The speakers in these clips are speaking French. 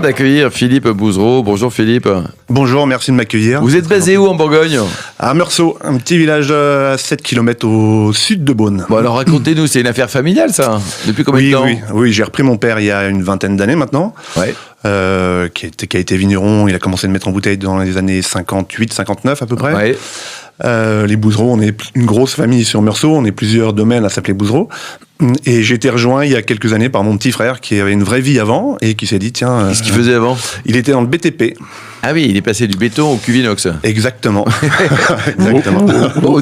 D'accueillir Philippe Bouzereau. Bonjour Philippe. Bonjour, merci de m'accueillir. Vous êtes basé où en Bourgogne? À Meursault, un petit village à 7 km au sud de Beaune. Bon alors racontez-nous, c'est une affaire familiale ça? Depuis combien de temps? Oui, j'ai repris mon père il y a une vingtaine d'années maintenant, Ouais. qui a été vigneron. Il a commencé à mettre en bouteille dans les années 58, 59 à peu près. Ouais. Les Bouzereau, on est une grosse famille sur Meursault, on est plusieurs domaines à s'appeler Bouzereau. Et j'ai été rejoint il y a quelques années par mon petit frère qui avait une vraie vie avant et qui s'est dit tiens... Qu'est-ce qu'il faisait avant? Il était dans le BTP. Ah oui, il est passé du béton au cuvinox. Exactement. Exactement.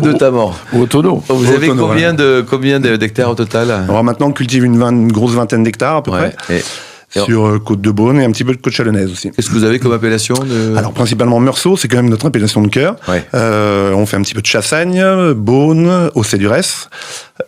Notamment. Au tonneau. Vous avez combien d'hectares au total? Alors maintenant, on cultive une grosse vingtaine d'hectares à peu près. Sur Côte de Beaune et un petit peu de Côte Chalonnaise aussi. Qu'est-ce que vous avez comme appellation Alors principalement Meursault, c'est quand même notre appellation de cœur. Ouais. On fait un petit peu de Chassagne, Beaune, Auxey-du-Rès,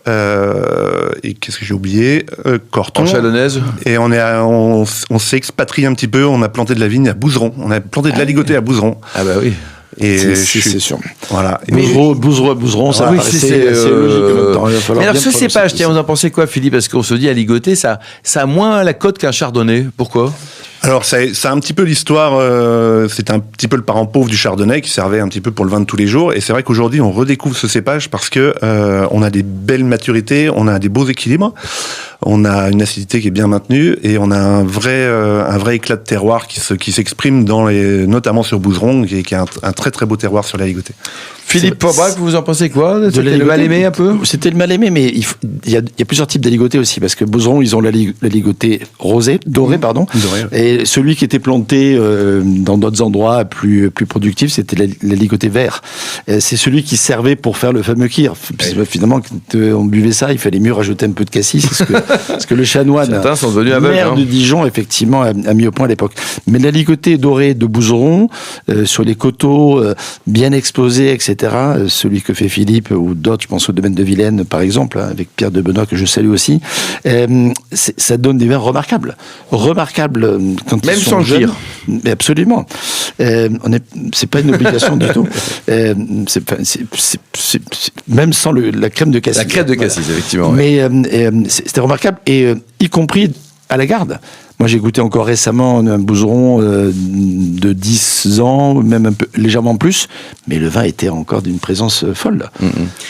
et qu'est-ce que j'ai oublié, Corton. En Chalonnaise. Et on s'est expatrié un petit peu, on a planté de la vigne à Bouzeron. On a planté de l'aligoté à Bouzeron. Ah bah oui. Et c'est sûr. Voilà. Bouzeron, ça oui, c'est logique en même temps. Il va falloir Mais alors bien ce prononcer cépage, tout tiens, ça. vous en pensez quoi Philippe? Parce qu'on se dit aligoté, ça a moins la cote qu'un chardonnay. Pourquoi? Alors, c'est un petit peu l'histoire, c'est un petit peu le parent pauvre du chardonnay qui servait un petit peu pour le vin de tous les jours. Et c'est vrai qu'aujourd'hui, on redécouvre ce cépage parce que on a des belles maturités, on a des beaux équilibres, on a une acidité qui est bien maintenue et on a un vrai éclat de terroir qui s'exprime notamment sur Bouzeron, qui est un très très beau terroir sur la ligotée. Philippe Porbrac, vous en pensez quoi? C'était le mal aimé un peu? C'était le mal aimé, mais il y a plusieurs types d'aligotés aussi, parce que Bouzeron, ils ont l'aligoté doré, pardon. Doré, ouais. Et celui qui était planté dans d'autres endroits plus productifs, c'était l'aligoté vert. C'est celui qui servait pour faire le fameux kir. Finalement, quand on buvait ça, il fallait mieux rajouter un peu de cassis, parce que le chanoine, Certains sont devenus aveugles, maire de Dijon, effectivement, a mis au point à l'époque. Mais l'aligoté doré de Bouzeron, sur les coteaux bien exposés, etc., celui que fait Philippe ou d'autres, je pense au domaine de Vilaine par exemple, avec Pierre de Benoît que je salue aussi, ça donne des vins remarquables quand même ils sont sans jeunes. le dire. Mais absolument. C'est pas une obligation du tout. Même sans la crème de cassis. La crème de cassis, effectivement. Ouais. Mais c'était remarquable, et y compris à la garde. Moi, j'ai goûté encore récemment un Bouzeron de 10 ans, même un peu légèrement plus, mais le vin était encore d'une présence folle.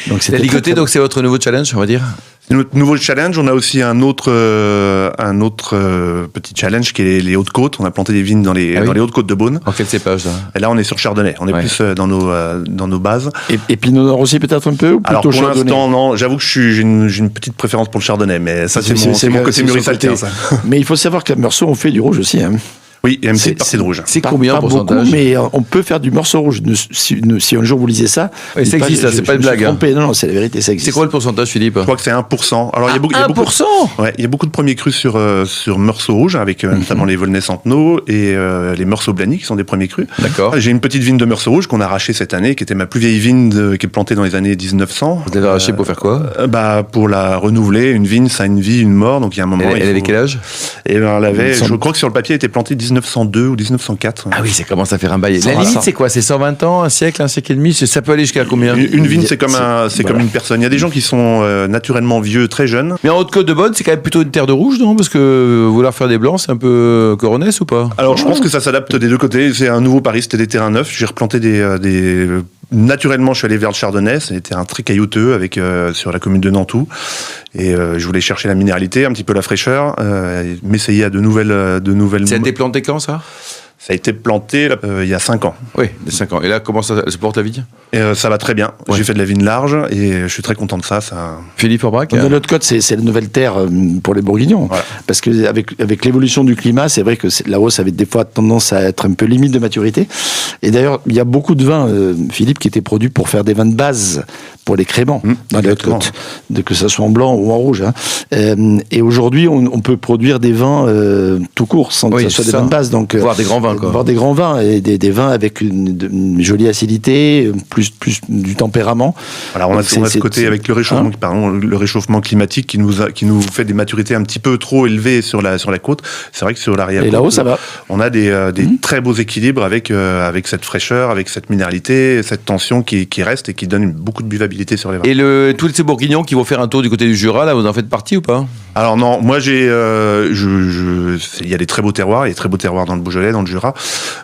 Donc, c'était La ligoté, très, très donc c'est votre nouveau challenge, on va dire? C'est notre nouveau challenge. On a aussi un autre petit challenge qui est les Hautes-Côtes. On a planté des vignes dans les Hautes-Côtes de Beaune. En quel cépage ça? Et là, on est sur Chardonnay. On est plus dans nos bases. Et Pinot Noir aussi peut-être un peu, ou plutôt Alors pour Chardonnay? l'instant, non. J'avoue que j'ai une petite préférence pour le Chardonnay, mais ça c'est mon côté mûrissaltien. Mais il faut savoir qu'à Meursault, on fait du rouge aussi. Hein. Oui, il y a une petite partie de rouge. C'est Pas combien en pourcentage? beaucoup, mais on peut faire du morceau rouge. Si un jour vous lisez ça... Oui, ça existe, ça, c'est pas une blague. Non, c'est la vérité, ça existe. C'est quoi le pourcentage, Philippe? Je crois que c'est 1%. Alors, il y a beaucoup, 1%? Il y a beaucoup de premiers crus sur Meursault rouge, avec notamment les Volnay Centenot et les Meursault Blany, qui sont des premiers crus. D'accord. J'ai une petite vigne de Meursault rouge qu'on a arrachée cette année, qui était ma plus vieille vigne qui est plantée dans les années 1900. Vous l'avez arrachée pour faire quoi? Pour la renouveler. Une vigne, ça a une vie, une mort, donc il y a un moment... Elle avait quel âge? Et ben, elle avait, je crois que sur le papier, elle était plantée 1902 ou 1904. Ah oui, ça commence à faire un bail. La limite, c'est quoi? C'est 120 ans, un siècle et demi? Ça peut aller jusqu'à combien? Une vigne, c'est comme une personne. Il y a des gens qui sont naturellement vieux, très jeunes. Mais en Haute-Côte de Beaune, c'est quand même plutôt une terre de rouge, non? Parce que vouloir faire des blancs, c'est un peu coronesse ou pas? Alors, je pense que ça s'adapte des deux côtés. C'est un nouveau pari, c'était des terrains neufs. J'ai replanté naturellement, je suis allé vers le Chardonnay. C'est des terrains très caillouteux sur la commune de Nantou. Et je voulais chercher la minéralité, un petit peu la fraîcheur, m'essayer à de nouvelles. Ça a été planté quand, ça? Ça a été planté il y a 5 ans. Oui, il y a 5 ans. Et là, comment ça se porte la vigne? Et ça va très bien. Ouais. J'ai fait de la vigne large et je suis très content de ça. Philippe Aubrac? De l'autre côté, c'est la nouvelle terre pour les Bourguignons. Voilà. Parce que avec l'évolution du climat, c'est vrai que la hausse avait des fois tendance à être un peu limite de maturité. Et d'ailleurs, il y a beaucoup de vins, Philippe, qui étaient produits pour faire des vins de base pour les créments dans les Hautes-Côtes, que ça soit en blanc ou en rouge. Et aujourd'hui, on peut produire des vins tout court, sans que ça soit des vins de base. Donc, voir des grands vins, quoi. Voir des grands vins et des vins avec une jolie acidité, plus du tempérament. Voilà, on a ce côté avec le réchauffement climatique qui nous fait des maturités un petit peu trop élevées sur la côte. C'est vrai que sur l'arrière-côte, et là-haut, ça va. On a des très beaux équilibres avec cette fraîcheur, avec cette minéralité, cette tension qui reste et qui donne beaucoup de buvabilité sur les vins. Et tous ces bourguignons qui vont faire un tour du côté du Jura, là, vous en faites partie ou pas? Alors non, moi il y a des très beaux terroirs, il y a des très beaux terroirs dans le Beaujolais, dans le Jura.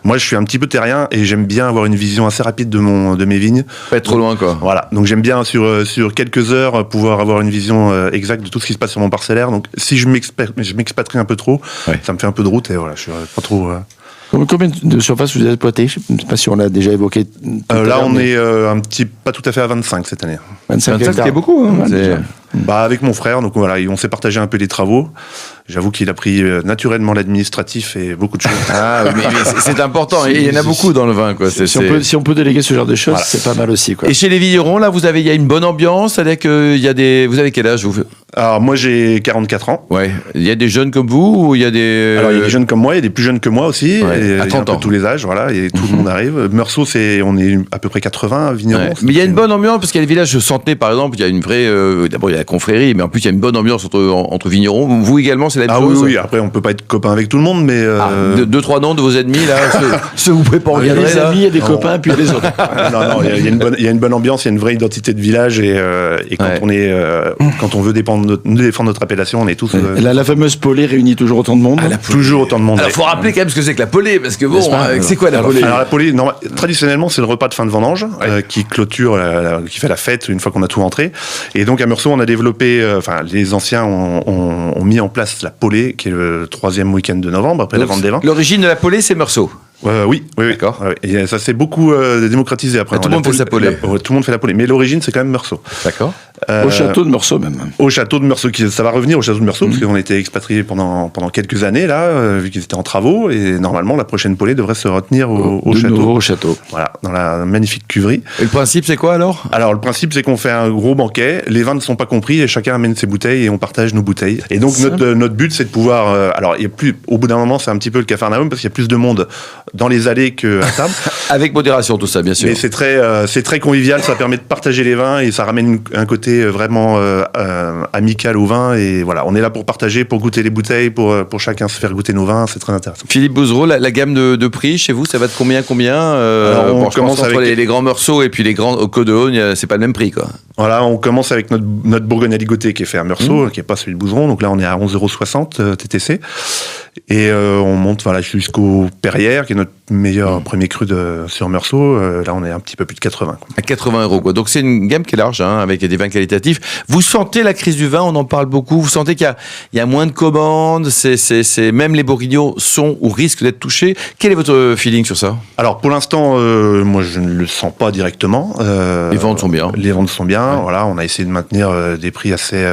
Moi je suis un petit peu terrien et j'aime bien avoir une vision assez rapide de mes vignes. Pas être trop loin, quoi. Voilà, donc j'aime bien sur quelques heures pouvoir avoir une vision exacte de tout ce qui se passe sur mon parcellaire. Donc si je m'expatrie un peu trop, ça me fait un peu de route et voilà, je suis pas trop... Combien de surface vous avez exploité? Je ne sais pas si on l'a déjà évoqué. Là, on est pas tout à fait à 25 cette année. 25 c'est beaucoup. Hein, avec mon frère, donc voilà, on s'est partagé un peu les travaux. J'avoue qu'il a pris naturellement l'administratif et beaucoup de choses. Ah, mais c'est important. Et il y en a beaucoup dans le vin, quoi. Si on peut déléguer ce genre de choses, c'est pas mal aussi, quoi. Et chez les vignerons, là, il y a une bonne ambiance avec, vous avez quel âge, vous? Alors, moi, j'ai 44 ans. Ouais. Il y a des jeunes comme vous ou il y a des... Alors, il y a des jeunes comme moi, il y a des plus jeunes que moi aussi. Ouais, et à 30 ans. Tous les âges, voilà, et tout le monde arrive. Meursault, on est à peu près 80 vignerons. Ouais. Mais il y a une bonne ambiance, parce qu'il y a des villages Centenay, par exemple, il y a une vraie... d'abord, il y a la confrérie, mais en plus, il y a une bonne ambiance entre vignerons. Vous également, c'est la même chose? Oui. Après, on peut pas être copain avec tout le monde, mais... 2-3 noms de vos ennemis, là, ceux vous pouvez pas regarder. Il y a des amis, il y a des copains, puis il y a les autres. Non, il y a une bonne ambiance, il y a une vraie identité de village, et quand on veut défendre notre appellation, on est tous... La fameuse Polée réunit toujours autant de monde. Toujours autant de monde. Alors, faut rappeler quand même ce que c'est que la Polée, parce que bon, c'est quoi la Polée? Alors la Polée, traditionnellement, c'est le repas de fin de vendange qui clôture, qui fait la fête une fois qu'on a tout rentré. Et donc à Meursault, on a développé, les anciens ont mis en place la Polée, qui est le 3e week-end de novembre après la vente des vins. L'origine de la Polée, c'est Meursault. Oui. D'accord. Et ça s'est beaucoup démocratisé après. Tout le monde fait sa Polée. Tout le monde fait la Polée, mais l'origine c'est quand même Meursault. D'accord. Au château de Meursault même. Au château de Meursault, ça va revenir au château de Meursault parce qu'on a été expatriés pendant quelques années là, vu qu'ils étaient en travaux, et normalement la prochaine Polée devrait se retenir au château. Nouveau au château. Voilà, dans la magnifique cuverie. Et le principe c'est quoi alors? Alors le principe c'est qu'on fait un gros banquet, les vins ne sont pas compris et chacun amène ses bouteilles et on partage nos bouteilles. Et donc notre but c'est de pouvoir, alors il y a plus, au bout d'un moment c'est un petit peu le Capharnaüm parce qu'il y a plus de monde dans les allées que à table. Avec modération tout ça bien sûr. Mais c'est très convivial, ça permet de partager les vins et ça ramène un côté vraiment amical au vin, et voilà, on est là pour partager, pour goûter les bouteilles, pour chacun se faire goûter nos vins, c'est très intéressant. Philippe Bouzereau, la gamme de prix chez vous, ça va de combien Alors, on commence entre avec les grands Meursault et puis les grands Côtes de Haune, c'est pas le même prix quoi. Voilà, on commence avec notre Bourgogne à ligoter qui est fait à Meursault, qui est pas celui de Bouzeron, donc là on est à 11,60 € TTC. Et on monte jusqu'au Perrière, qui est notre meilleur premier cru sur Meursault. Là, on est un petit peu plus de 80. Quoi. À 80 € quoi. Donc c'est une gamme qui est large, avec des vins qualitatifs. Vous sentez la crise du vin, on en parle beaucoup. Vous sentez qu'il y a moins de commandes. Même les bourguignons sont ou risquent d'être touchés. Quel est votre feeling sur ça? Alors pour l'instant, moi je ne le sens pas directement. Les ventes sont bien. Les ventes sont bien. Ouais. Voilà, on a essayé de maintenir des prix assez,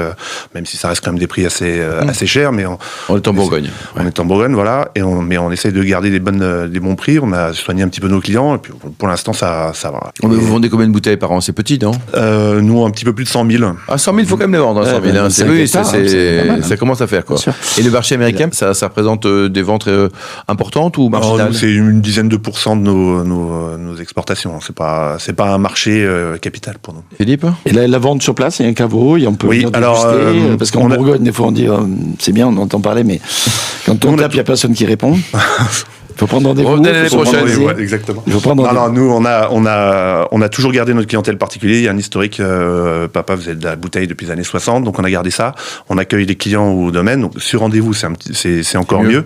même si ça reste quand même des prix assez chers, mais on est en Bourgogne. On est en Bourgogne, voilà, mais on essaye de garder des bons prix. On a soigné un petit peu nos clients, et puis pour l'instant, ça va. Vous vendez combien de bouteilles par an? C'est petit, non? Nous, un petit peu plus de 100 000. Ah, 100 000, il faut quand même les vendre, 100 000. Ça commence à faire, quoi. Et le marché américain, ça représente des ventes importantes ou marginales? C'est une dizaine de pourcents de nos exportations. C'est pas un marché capital pour nous. Philippe? Et la vente sur place, il y a un caveau, on peut venir déguster, parce qu'en Bourgogne, des fois, on dit, c'est bien, on entend parler, mais quand on tape, il n'y a personne qui répond. Il faut prendre rendez-vous. L'année prochaine. Exactement. Il faut prendre nous, on a toujours gardé notre clientèle particulière. Il y a un historique. Papa faisait de la bouteille depuis les années 60, donc on a gardé ça. On accueille les clients au domaine. Donc sur rendez-vous, c'est encore mieux.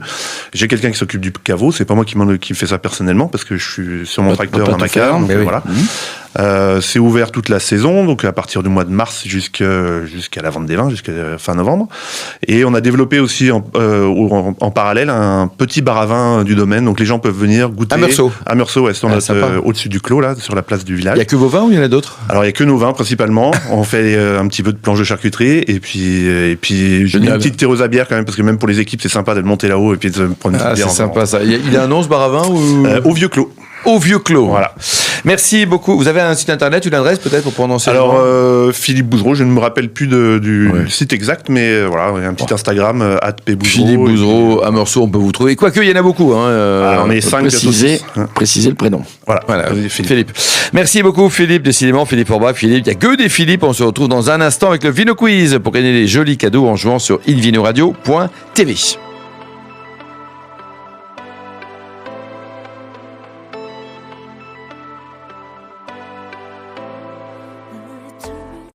J'ai quelqu'un qui s'occupe du caveau. C'est pas moi qui fait ça personnellement, parce que je suis sur mon tracteur dans ma cave. Voilà. C'est ouvert toute la saison, donc à partir du mois de mars jusqu'à la vente des vins, jusqu'à fin novembre. Et on a développé aussi en parallèle un petit bar à vin du domaine, donc les gens peuvent venir goûter. À Meursault, ouais, au-dessus du clos, là, sur la place du village. Il n'y a que vos vins ou il y en a d'autres? Alors il n'y a que nos vins principalement. On fait un petit peu de planche de charcuterie, et puis j'ai une petite terreuse à bière quand même, parce que même pour les équipes, c'est sympa de le monter là-haut et puis de prendre une petite bière. C'est sympa ça. Il a un nom ce bar à vin ou... Au Vieux Clos. Au Vieux Clos. Voilà. Merci beaucoup. Vous avez un site internet, une adresse peut-être pour prendre enseignement? Alors, Philippe Bouzereau, je ne me rappelle plus du site exact, mais voilà, il y a un petit Instagram, @pbouzereau. Philippe Bouzereau, à Meursault, on peut vous trouver. Quoique, il y en a beaucoup. On est 5 préciser le prénom. Voilà. Philippe. Merci beaucoup, Philippe. Décidément, Philippe Orbach, Philippe. Il n'y a que des Philippe. On se retrouve dans un instant avec le Vino Quiz pour gagner des jolis cadeaux en jouant sur invinoradio.tv.